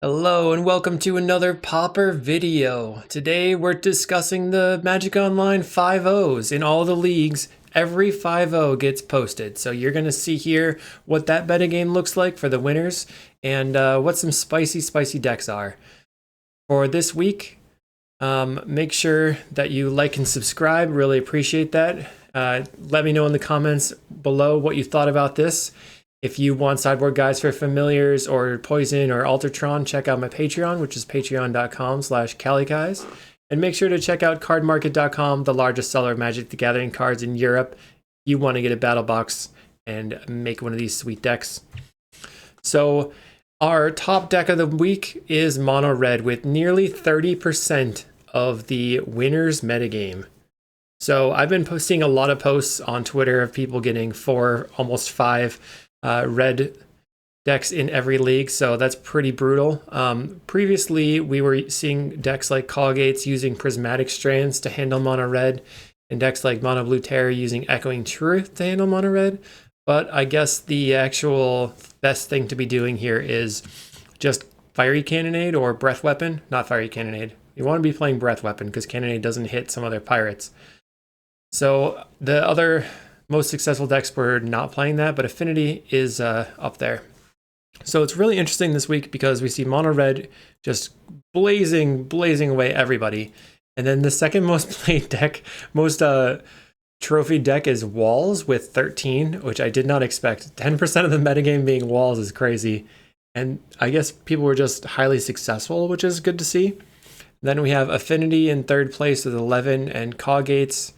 Hello and welcome to another Pauper video. Today we're discussing the Magic Online 5-0s. In all the leagues, every 5-0 gets posted. So you're going to see here what that metagame looks like for the winners and what some spicy decks are. For this week, make sure that you like and subscribe. Really appreciate that. Let me know in the comments below what you thought about this. If you want sideboard guides for familiars or poison or Altertron, check out my Patreon, which is patreon.com/kalikaiz. And make sure to check out cardmarket.com, the largest seller of Magic the Gathering cards in Europe. You want to get a battle box and make one of these sweet decks. So our top deck of the week is Mono Red with nearly 30% of the winners metagame. So I've been posting a lot of posts on Twitter of people getting 4, almost 5 red decks in every league, so that's pretty brutal. Previously, we were seeing decks like Colgates using Prismatic Strands to handle Mono Red, and decks like Mono Blue Terror using Echoing Truth to handle Mono Red. But I guess the actual best thing to be doing here is just Fiery Cannonade or Breath Weapon. Not Fiery Cannonade. You want to be playing Breath Weapon because Cannonade doesn't hit some other pirates. So the other most successful decks were not playing that, but Affinity is up there. So it's really interesting this week because we see Mono Red just blazing away everybody. And then the second most played deck, most trophy deck is Walls with 13, which I did not expect. 10% of the metagame being Walls is crazy. And I guess people were just highly successful, which is good to see. Then we have Affinity in third place with 11 and Colgates.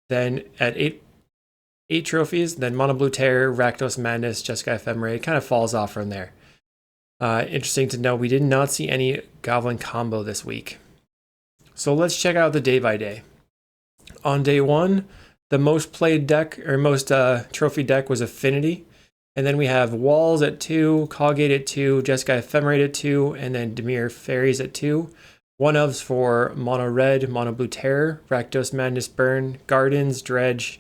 Then at 8 trophies, then Mono Blue Terror, Rakdos Madness, Jeskai Ephemerate. It kind of falls off from there. Interesting to know, we did not see any Goblin combo this week. So let's check out the day by day. On day 1, the most played deck, or most trophy deck was Affinity. And then we have Walls at 2, Colgate at 2, Jeskai Ephemerate at 2, and then Dimir Fairies at 2. One-ofs for Mono Red, Mono Blue Terror, Rakdos Madness Burn, Gardens, Dredge,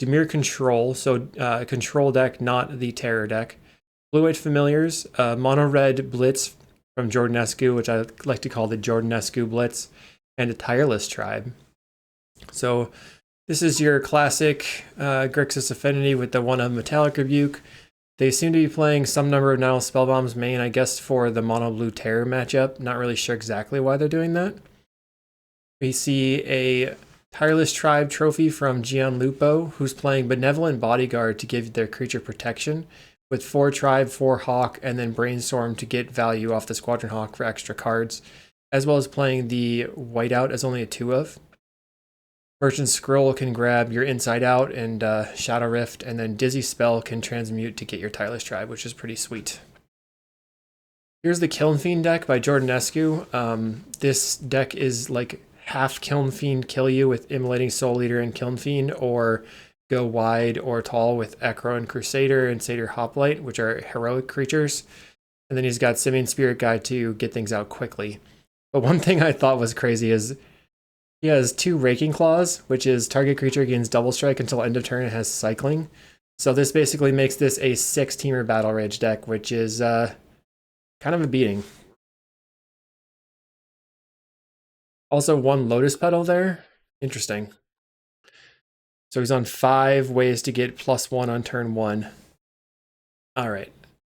Dimir Control, so control deck, not the terror deck. Blue-White Familiars, Mono Red Blitz from Jordanescu, which I like to call the Jordanescu Blitz, and a Tireless Tribe. So this is your classic Grixis Affinity with the one of Metallic Rebuke. They seem to be playing some number of Nile Spellbombs main, I guess, for the Mono Blue Terror matchup. Not really sure exactly why they're doing that. We see a Tireless Tribe trophy from Gianlupo, who's playing Benevolent Bodyguard to give their creature protection, with 4 Tribe, 4 Hawk, and then Brainstorm to get value off the Squadron Hawk for extra cards, as well as playing the Whiteout as only a 2-of. Merchant Scroll can grab your Inside Out and Shadow Rift, and then Dizzy Spell can transmute to get your Tireless Tribe, which is pretty sweet. Here's the Kiln Fiend deck by Jordanescu. This deck is like half Kiln Fiend kill you with Immolating Soul Eater and Kiln Fiend, or go wide or tall with Ekro and Crusader and Satyr Hoplite, which are heroic creatures. And then he's got Simian Spirit Guide to get things out quickly. But one thing I thought was crazy is he has 2 Raking Claws, which is target creature gains double strike until end of turn and has cycling. So this basically makes this a 6-teamer Battle Rage deck, which is kind of a beating. Also 1 Lotus Petal there. Interesting. So he's on 5 ways to get +1 on turn 1. All right,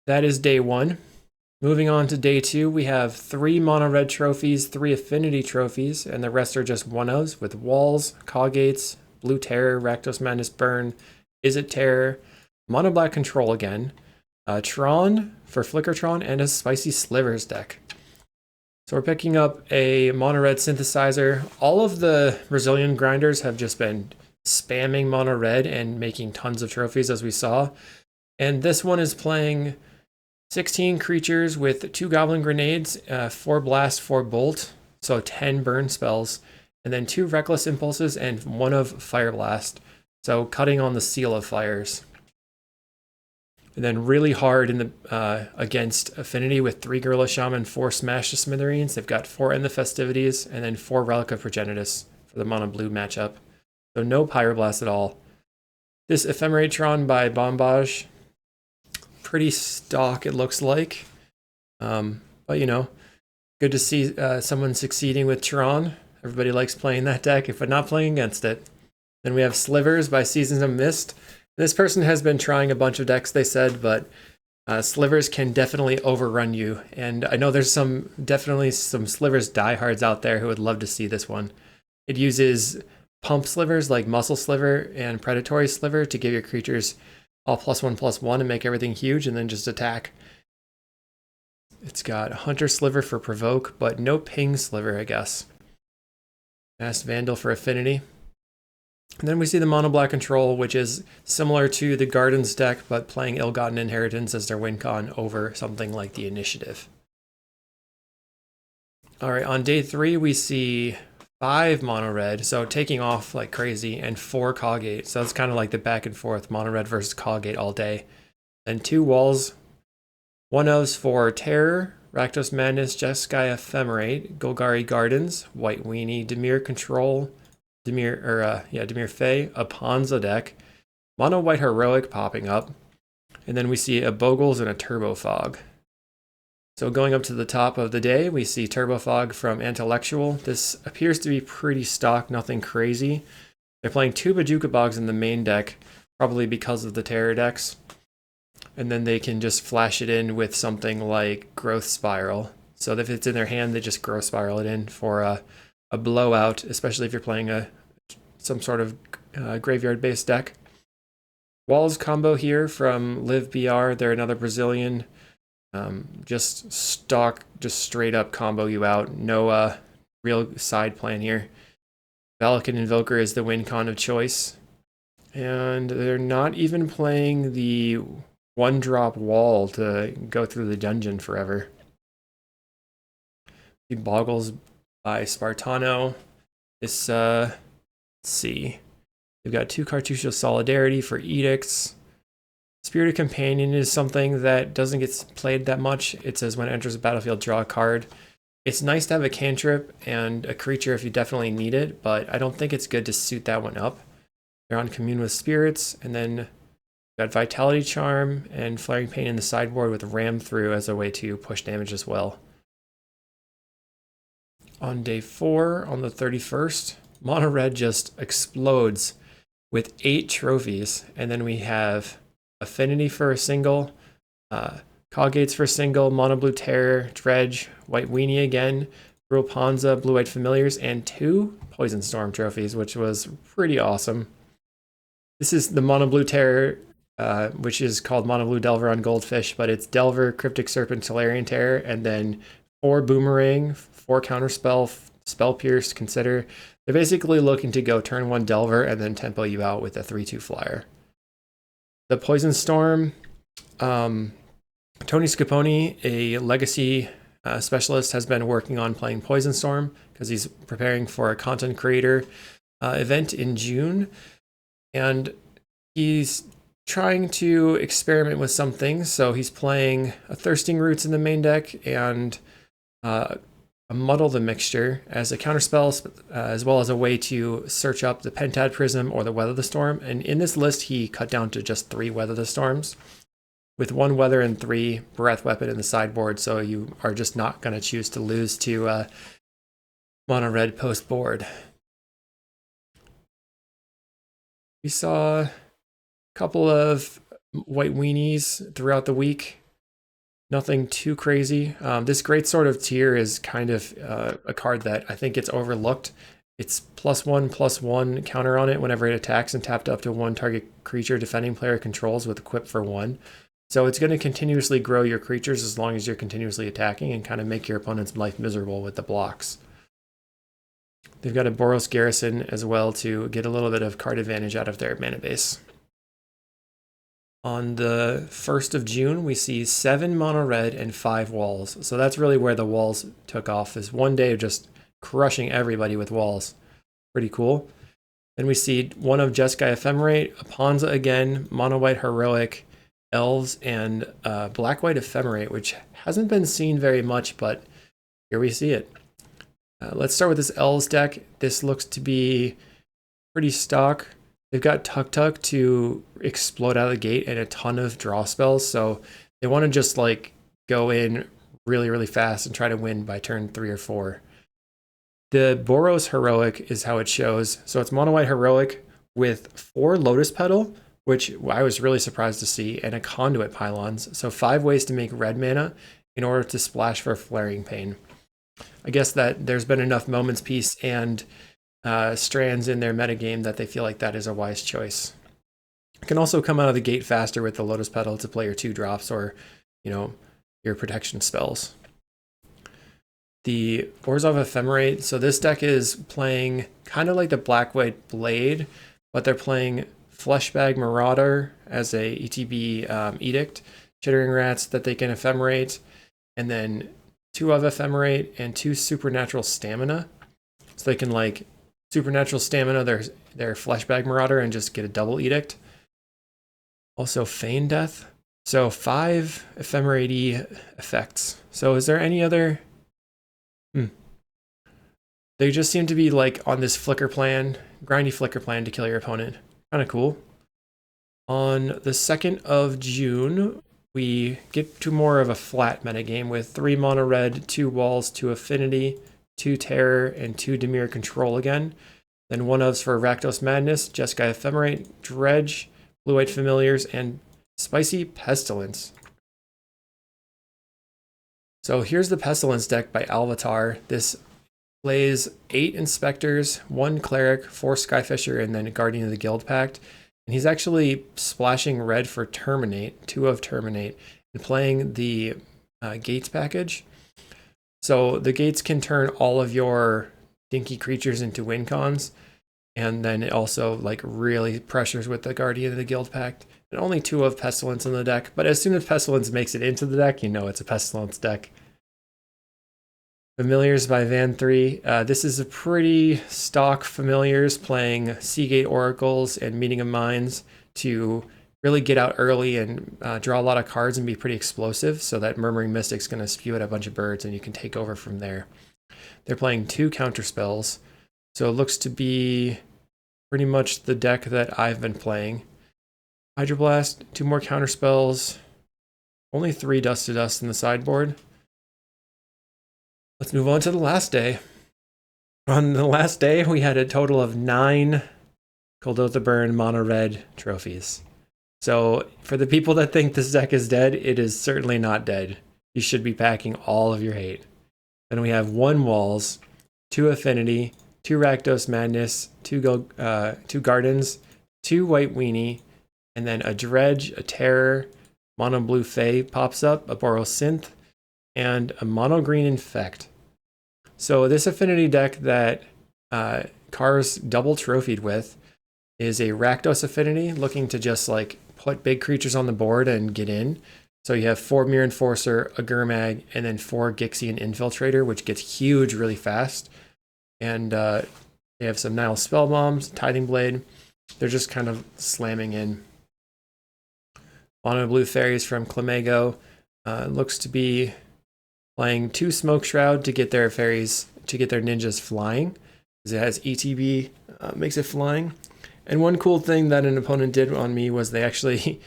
that is day 1. Moving on to day 2, we have 3 Mono Red trophies, 3 Affinity trophies, and the rest are just 1-ofs with Walls, Colgates, Blue Terror, Rakdos Madness Burn, Izzet Terror, Mono Black Control again, Tron for Flickertron, and a Spicy Slivers deck. So we're picking up a Mono Red Synthesizer. All of the Brazilian grinders have just been spamming Mono Red and making tons of trophies, as we saw. And this one is playing 16 creatures with 2 Goblin Grenades, 4 Blast, 4 Bolt, so 10 burn spells, and then 2 Reckless Impulses and 1 of Fire Blast, so cutting on the Seal of Fires. And then really hard in the against Affinity with 3 Gorilla Shaman, 4 Smash to Smithereens. They've got 4 End the Festivities, and then 4 Relic of Progenitus for the Mono Blue matchup. So no Pyroblast at all. This Ephemeratron by Bombage, pretty stock it looks like. But But you know, good to see someone succeeding with Tron. Everybody likes playing that deck, if not playing against it. Then we have Slivers by Seasons of Mist. This person has been trying a bunch of decks, they said, but Slivers can definitely overrun you. And I know there's definitely some Slivers diehards out there who would love to see this one. It uses pump slivers like Muscle Sliver and Predatory Sliver to give your creatures all +1/+1 and make everything huge, and then just attack. It's got Hunter Sliver for Provoke, but no Ping Sliver, I guess. Masked Vandal for Affinity. And then we see the Mono Black Control, which is similar to the Gardens deck, but playing Ill-Gotten Inheritance as their win con over something like the Initiative. Alright, on day 3 we see 5 mono red, so taking off like crazy, and 4 Cogate. So it's kind of like the back and forth mono red versus Cogate all day. Then 2 walls, 1/ofs for Terror, Rakdos Madness, Jeskai Ephemerate, Golgari Gardens, White Weenie, Dimir Control, Dimir Fae, a Ponza deck, Mono White Heroic popping up, and then we see a Bogles and a Turbo Fog. So going up to the top of the day, we see Turbo Fog from Intellectual. This appears to be pretty stock, nothing crazy. They're playing 2 Bajuka Bogs in the main deck, probably because of the Terror decks. And then they can just flash it in with something like Growth Spiral. So if it's in their hand, they just Growth Spiral it in for a blowout, especially if you're playing some sort of graveyard-based deck. Walls combo here from Live BR. They're another Brazilian. Just straight up combo you out. No real side plan here. Valakut Invoker is the win con of choice. And they're not even playing the 1-drop wall to go through the dungeon forever. The Boggles by Spartano. This, let's see. We've got 2 Cartouche of Solidarity for Edicts. Spirited Companion is something that doesn't get played that much. It says when it enters the battlefield, draw a card. It's nice to have a cantrip and a creature if you definitely need it, but I don't think it's good to suit that one up. They're on Commune with Spirits, and then got Vitality Charm and Flaring Pain in the sideboard with Ram Through as a way to push damage as well. On day 4, on the 31st, Mono Red just explodes with 8 trophies, and then we have Affinity for a single, Cogates for a single, Mono Blue Terror, Dredge, White Weenie again, Gruul Ponza, Blue White Familiars, and 2 Poison Storm trophies, which was pretty awesome. This is the Mono Blue Terror, which is called Mono Blue Delver on Goldfish, but it's Delver, Cryptic Serpent, Solarian Terror, and then 4 Boomerang, 4 Counterspell, Spell Pierce, Consider. They're basically looking to go turn 1 Delver and then tempo you out with a 3/2 flyer. The Poison Storm, Tony Scaponi, a Legacy specialist, has been working on playing Poison Storm because he's preparing for a content creator event in June. And he's trying to experiment with some things. So he's playing a Thirsting Roots in the main deck and a Muddle the Mixture as a counterspell, as well as a way to search up the Pentad Prism or the Weather the Storm. And in this list, he cut down to just 3 Weather the Storms, with 1 Weather and 3 Breath Weapon in the sideboard. So you are just not going to choose to lose to Mono Red post board. We saw a couple of White Weenies throughout the week. Nothing too crazy. This Great Sword of Tyr is kind of a card that I think gets overlooked. It's +1/+1 counter on it whenever it attacks and tapped up to 1 target creature defending player controls with equip for 1. So it's going to continuously grow your creatures as long as you're continuously attacking and kind of make your opponent's life miserable with the blocks. They've got a Boros Garrison as well to get a little bit of card advantage out of their mana base. On the 1st of June, we see 7 mono red and 5 walls. So that's really where the walls took off, is one day of just crushing everybody with walls. Pretty cool. Then we see 1 of Jeskai Ephemerate, a Ponza again, mono white Heroic, Elves, and black white Ephemerate, which hasn't been seen very much, but here we see it. Let's start with this Elves deck. This looks to be pretty stock. They've got Tuk Tuk to explode out of the gate and a ton of draw spells, so they want to just like go in really, really fast and try to win by turn 3 or 4. The Boros Heroic is how it shows. So it's mono white heroic with 4 Lotus Petal, which I was really surprised to see, and a Conduit Pylons. So 5 ways to make red mana in order to splash for Flaring Pain. I guess that there's been enough Moments Peace and strands in their metagame that they feel like that is a wise choice. You can also come out of the gate faster with the Lotus Petal to play your 2 drops or, your protection spells. The Orzhov Ephemerate. So this deck is playing kind of like the Black-White Blade, but they're playing Fleshbag Marauder as a ETB Edict, Chittering Rats that they can Ephemerate, and then 2 of Ephemerate and 2 Supernatural Stamina. So they can like Supernatural Stamina their Fleshbag Marauder and just get a double Edict. Also Feign Death. So 5 Ephemerate effects. So is there any other... They just seem to be like on this flicker plan, grindy flicker plan to kill your opponent. Kind of cool. On the 2nd of June, we get to more of a flat metagame with 3 mono red, 2 walls, 2 affinity, 2 terror, and 2 Dimir control again. Then 1 ofs for Rakdos Madness, Jeskai Ephemerate, Dredge, blue-white familiars, and Spicy Pestilence. So here's the Pestilence deck by Alvatar. This plays 8 Inspectors, 1 Cleric, 4 Skyfisher, and then a Guardian of the Guild Pact. And he's actually splashing red for Terminate, 2 of Terminate, and playing the Gates package. So the Gates can turn all of your dinky creatures into win cons, and then it also like really pressures with the Guardian of the Guild Pact. And only 2 of Pestilence in the deck, but as soon as Pestilence makes it into the deck, you know it's a Pestilence deck. Familiars by Van 3. This is a pretty stock Familiars playing Seagate Oracles and Meeting of Minds to really get out early and draw a lot of cards and be pretty explosive, so that Murmuring Mystic's going to spew out a bunch of birds and you can take over from there. They're playing 2 counter spells, so it looks to be pretty much the deck that I've been playing. Hydroblast, 2 more counter spells, only 3 Dust to Dust in the sideboard. Let's move on to the last day. On the last day, we had a total of 9 Cold Oath to Burn mono red trophies. So for the people that think this deck is dead, it is certainly not dead. You should be packing all of your hate. Then we have 1 Walls, 2 Affinity, 2 Rakdos Madness, 2 Gardens, 2 White Weenie, and then a Dredge, a Terror, mono blue Fae pops up, a Boros Synth, and a mono green Infect. So this affinity deck that Cars double trophied with is a Rakdos affinity, looking to just like put big creatures on the board and get in. So you have 4 Mirror Enforcer, a Gurmag, and then 4 Gixian Infiltrator, which gets huge really fast. And they have some Nile Spell Bombs, Tithing Blade. They're just kind of slamming in. Mono blue fairies from Clemago. Looks to be playing 2 Smoke Shroud to get their fairies, to get their ninjas flying, because it has ETB, makes it flying. And one cool thing that an opponent did on me was they actually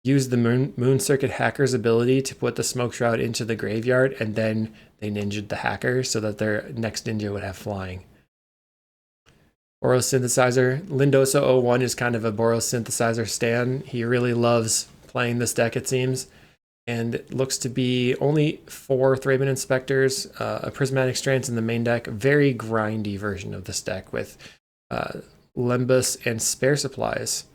used the Moon Circuit Hacker's ability to put the Smoke Shroud into the graveyard, and then they ninja'd the hacker so that their next ninja would have flying. Boros Synthesizer. Lindoso 01 is kind of a Boros Synthesizer stan. He really loves playing this deck, it seems. And it looks to be only 4 Thraben Inspectors, a Prismatic Strands in the main deck. Very grindy version of this deck with Lembus and Spare Supplies.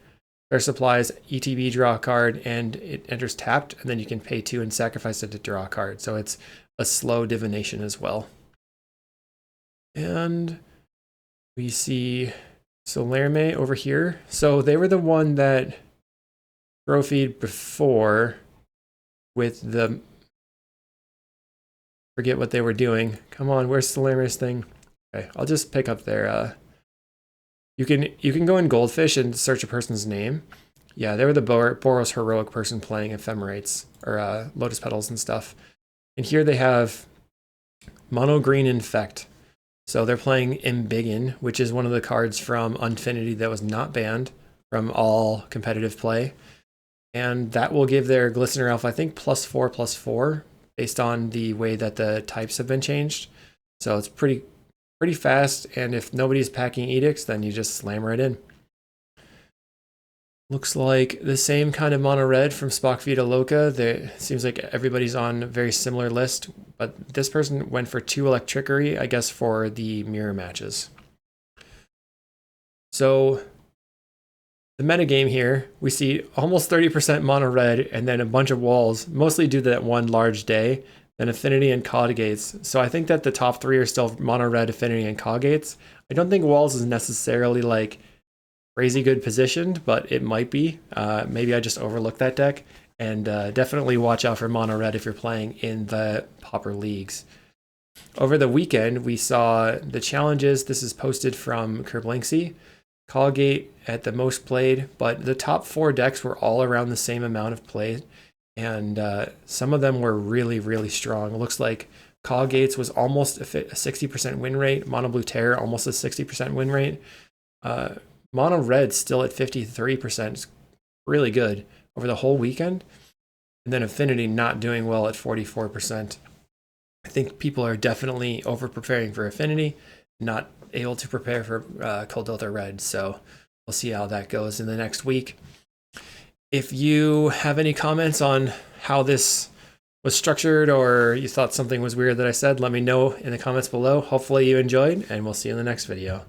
Spare Supplies, ETB, draw a card, and it enters tapped, and then you can pay 2 and sacrifice it to draw a card. So it's a slow divination as well. And we see Solerme over here. So they were the one that trophied before with the, forget what they were doing. Come on, where's Solerme's thing? Okay, I'll just pick up their, you can go in Goldfish and search a person's name. Yeah, they were the Boros Heroic person playing Ephemerates, or Lotus Petals and stuff. And here they have Mono Green Infect. So they're playing Embiggen, which is one of the cards from Unfinity that was not banned from all competitive play. And that will give their Glistener Elf, I think, +4/+4, based on the way that the types have been changed. So it's pretty fast, and if nobody's packing edicts, then you just slam right in. Looks like the same kind of mono red from Spock Vita Loca. It seems like everybody's on a very similar list, but this person went for 2 Electrickery, I guess for the mirror matches. So the metagame here, we see almost 30% mono red and then a bunch of walls, mostly due to that one large day, then Affinity and Coggates. So I think that the top 3 are still mono red, Affinity, and Coggates. I don't think walls is necessarily like crazy good positioned, but it might be. Maybe I just overlooked that deck. And definitely watch out for mono red if you're playing in the Pauper leagues. Over the weekend, we saw the challenges. This is posted from Kerblinksy. Coggate at the most played, but the top 4 decks were all around the same amount of play. And some of them were really, really strong. It looks like Coggates was almost a 60% win rate. Mono Blue Terror, almost a 60% win rate. Mono Red still at 53%. It's really good over the whole weekend. And then Affinity not doing well at 44%. I think people are definitely over preparing for Affinity, not able to prepare for Kuldotha Red. So we'll see how that goes in the next week. If you have any comments on how this was structured, or you thought something was weird that I said, let me know in the comments below. Hopefully you enjoyed, and we'll see you in the next video.